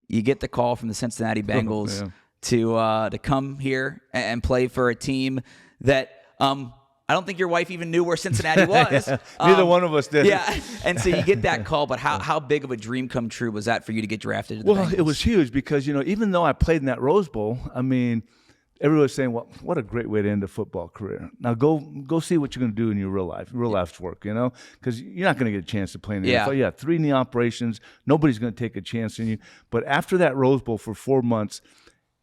you get the call from the Cincinnati Bengals to come here and play for a team that I don't think your wife even knew where Cincinnati was. Neither one of us did. Yeah, and so you get that call, but how big of a dream come true was that for you to get drafted to the Bengals? It was huge because, even though I played in that Rose Bowl, I mean, everyone was saying, well, what a great way to end a football career. Now go see what you're going to do in your real life's work, because you're not going to get a chance to play in the NFL. Yeah, 3 knee operations. Nobody's going to take a chance on you. But after that Rose Bowl for 4 months,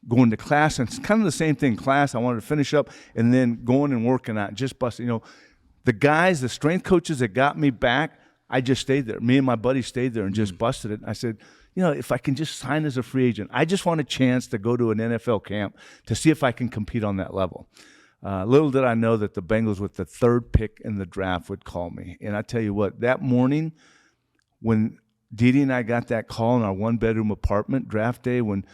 going to class, and it's kind of the same thing, class, I wanted to finish up, and then going and working out, just busting. The guys, the strength coaches that got me back, I just stayed there. Me and my buddy stayed there and just busted it. I said, if I can just sign as a free agent, I just want a chance to go to an NFL camp to see if I can compete on that level. Little did I know that the Bengals, with the 3rd pick in the draft, would call me. And I tell you what, that morning when Didi and I got that call in our 1-bedroom apartment, draft day, when,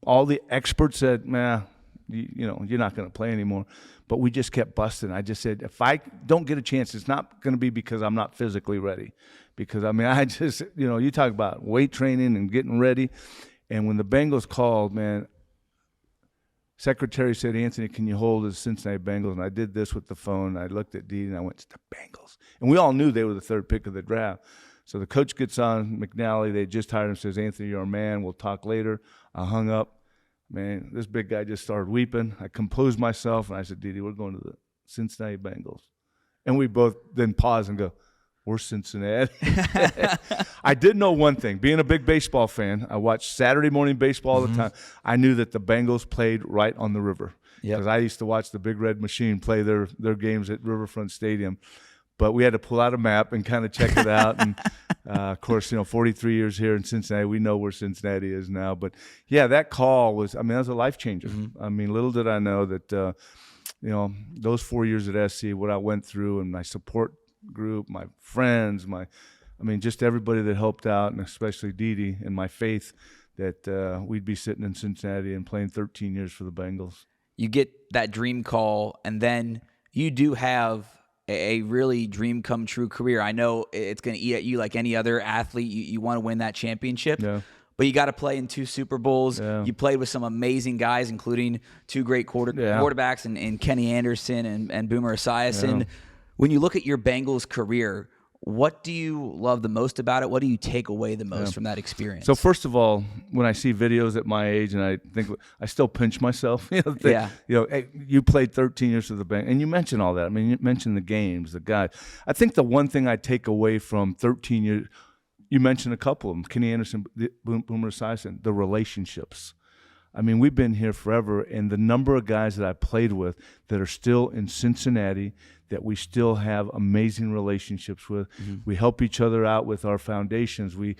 all the experts said, man, you're not going to play anymore. But we just kept busting. I just said, if I don't get a chance, it's not going to be because I'm not physically ready. Because, I just, you talk about weight training and getting ready. And when the Bengals called, man, secretary said, Anthony, can you hold the Cincinnati Bengals? And I did this with the phone. I looked at Dee and I went, it's the Bengals. And we all knew they were the 3rd pick of the draft. So the coach gets on, McNally, they just hired him, says, Anthony, you're our man. We'll talk later. I hung up. Man, this big guy just started weeping. I composed myself, and I said, Didi, we're going to the Cincinnati Bengals. And we both then pause and go, we're Cincinnati. I did know one thing. Being a big baseball fan, I watched Saturday morning baseball all the time. I knew that the Bengals played right on the river because I used to watch the Big Red Machine play their games at Riverfront Stadium. But we had to pull out a map and kind of check it out. And, of course, 43 years here in Cincinnati, we know where Cincinnati is now. But, yeah, that call was, that was a life changer. Little did I know that, those 4 years at SC, what I went through and my support group, my friends, just everybody that helped out, and especially Didi and my faith that we'd be sitting in Cincinnati and playing 13 years for the Bengals. You get that dream call, and then you do have a really dream come true career. I know it's going to eat at you like any other athlete. You want to win that championship, but you got to play in 2 Super Bowls. You played with some amazing guys, including 2 great quarterbacks and Kenny Anderson and Boomer Esiason. When you look at your Bengals career, what do you love the most about it? What do you take away the most from that experience? So first of all, when I see videos at my age, and I think I still pinch myself. Hey, you played 13 years for the Bengals, and you mentioned all that. You mentioned the games, the guys. I think the one thing I take away from 13 years, you mentioned a couple of them: Kenny Anderson, Boomer Esiason, the relationships. We've been here forever, and the number of guys that I played with that are still in Cincinnati that we still have amazing relationships with. We help each other out with our foundations. We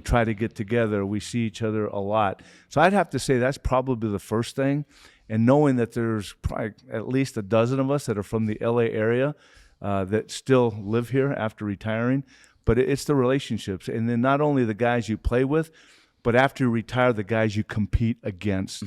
try to get together. We see each other a lot. So I'd have to say that's probably the first thing. And knowing that there's probably at least a dozen of us that are from the LA area that still live here after retiring, but it's the relationships. And then not only the guys you play with, but after you retire, the guys you compete against.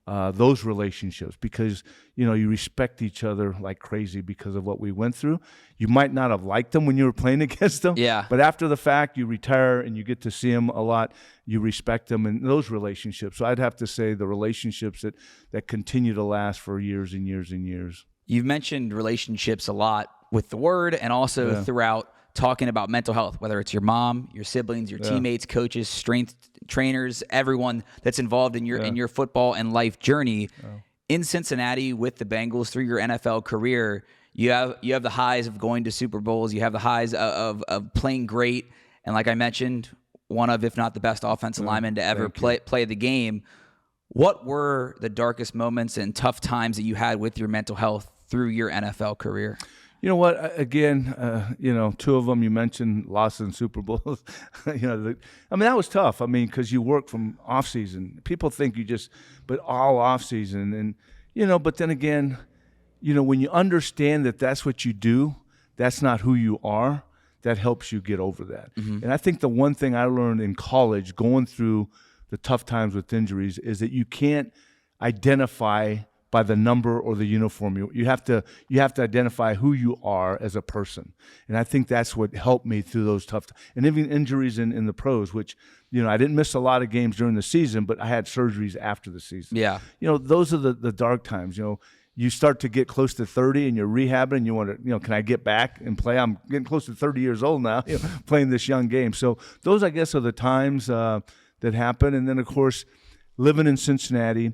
Those relationships, because you respect each other like crazy because of what we went through. You might not have liked them when you were playing against them, but after the fact, you retire and you get to see them a lot. You respect them and those relationships. So I'd have to say the relationships that continue to last for years and years and years. You've mentioned relationships a lot with the word and also throughout talking about mental health, whether it's your mom, your siblings, your teammates, coaches, strength trainers, everyone that's involved in your football and life journey. In Cincinnati with the Bengals through your NFL career, you have the highs of going to Super Bowls, you have the highs of playing great, and like I mentioned, one of, if not the best offensive linemen to ever play the game. What were the darkest moments and tough times that you had with your mental health through your NFL career? You know what? Again, 2 of them you mentioned, losses in Super Bowls. That was tough. Because you work from off season. People think but all off season, and But then again, when you understand that that's what you do, that's not who you are. That helps you get over that. And I think the one thing I learned in college, going through the tough times with injuries, is that you can't identify by the number or the uniform. You have to identify who you are as a person, and I think that's what helped me through those tough and even injuries in the pros, which I didn't miss a lot of games during the season, but I had surgeries after the season. Yeah, those are the dark times. You start to get close to 30 and you're rehabbing and you want to, can I get back and play? I'm getting close to 30 years old now, playing this young game. So those, I guess, are the times that happen. And then, of course, living in Cincinnati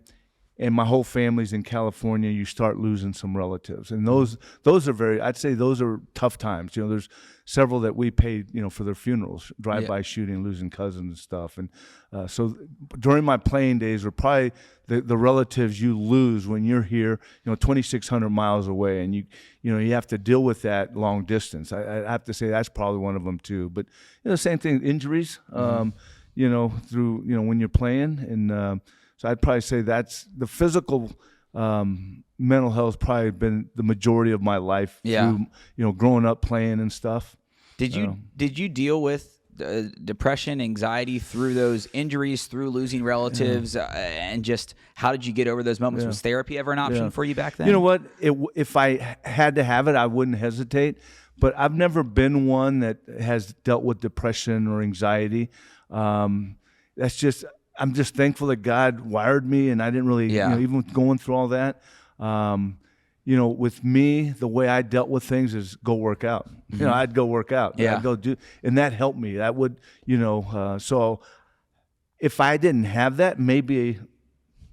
and my whole family's in California, you start losing some relatives. And those are I'd say those are tough times. There's several that we paid, for their funerals, drive-by shooting, losing cousins and stuff. And so during my playing days were probably the relatives you lose when you're here, 2,600 miles away, and you have to deal with that long distance. I have to say that's probably one of them too. But same thing, injuries, through when you're playing, and so I'd probably say that's the physical. Mental health probably been the majority of my life. Through, growing up playing and stuff. Did you deal with depression, anxiety through those injuries, through losing relatives, and just how did you get over those moments? Was therapy ever an option for you back then? You know what? If I had to have it, I wouldn't hesitate. But I've never been one that has dealt with depression or anxiety. That's just. I'm just thankful that God wired me, and I didn't really, even going through all that. With me, the way I dealt with things is go work out. Mm-hmm. I'd go work out. Yeah. I'd go do, and that helped me. That would, so if I didn't have that, maybe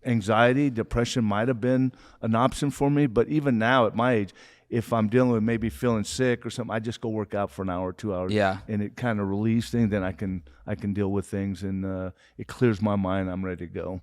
anxiety, depression might have been an option for me. But even now at my age, if I'm dealing with maybe feeling sick or something, I just go work out for an hour or 2 hours. Yeah. And it kind of relieves things. Then I can deal with things, and it clears my mind. I'm ready to go.